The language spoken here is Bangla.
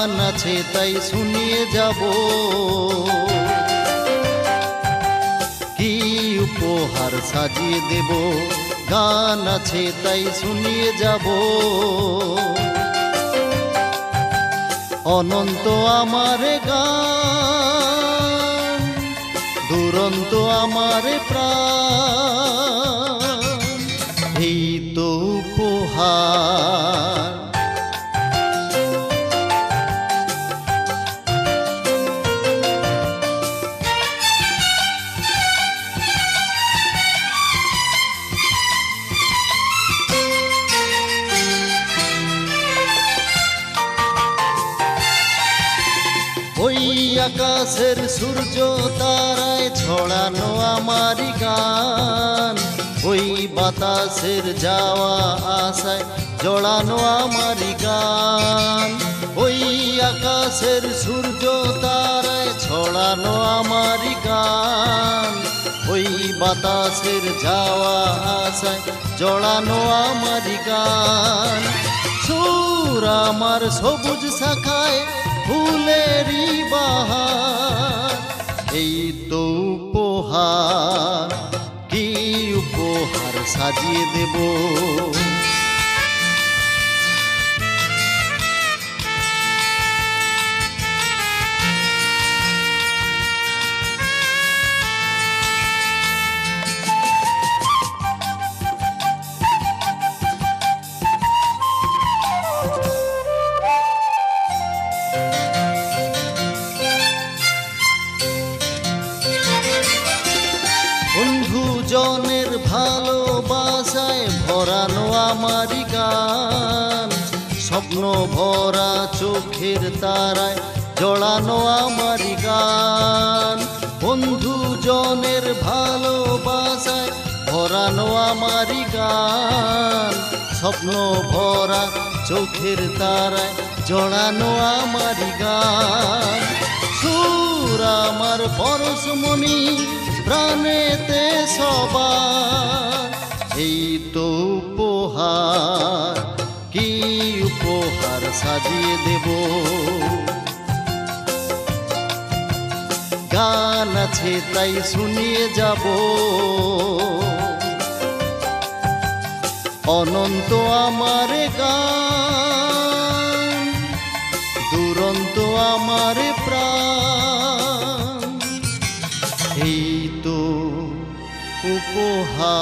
গান আছে তাই শুনিয়ে যাব, কি উপহার সাজিয়ে দেব, গান আছে তাই শুনিয়ে যাব। অনন্ত আমার গান, দুরন্ত আমার প্রাণ, এই তো উপহার। ওই আকাশের সূর্য তারায় ছড়ানো আমারই গান, ওই বাতাসের যাওয়া আশায় জড়ানো আমারই গান। ওই আকাশের সূর্য তারায় ছড়ানো আমারই গান, ওই বাতাসের যাওয়া আশায় জড়ানো আমারই গান। সুর আমার সবুজ শাখায় ফুলেরই বাহার, এই তো উপহার, কি উপহার সাজিয়ে দেব। বন্ধুজনের ভালোবাসায় ভরানো আমারই গান, স্বপ্ন ভরা চোখের তারায় জড়ানো আমারই গান। বন্ধুজনের ভালোবাসায় ভরানো আমারই গান, স্বপ্ন ভরা চোখের তারায় জড়ানো আমারই গান। সুর আমার পরশমণি প্রাণেতে সবার, এই তো উপহার, কি উপহার সাজিয়ে দেব। গান আছে তাই শুনিয়ে যাব, অনন্ত আমার গান, দুরন্ত আমার প্রাণ, এই তো উপহার।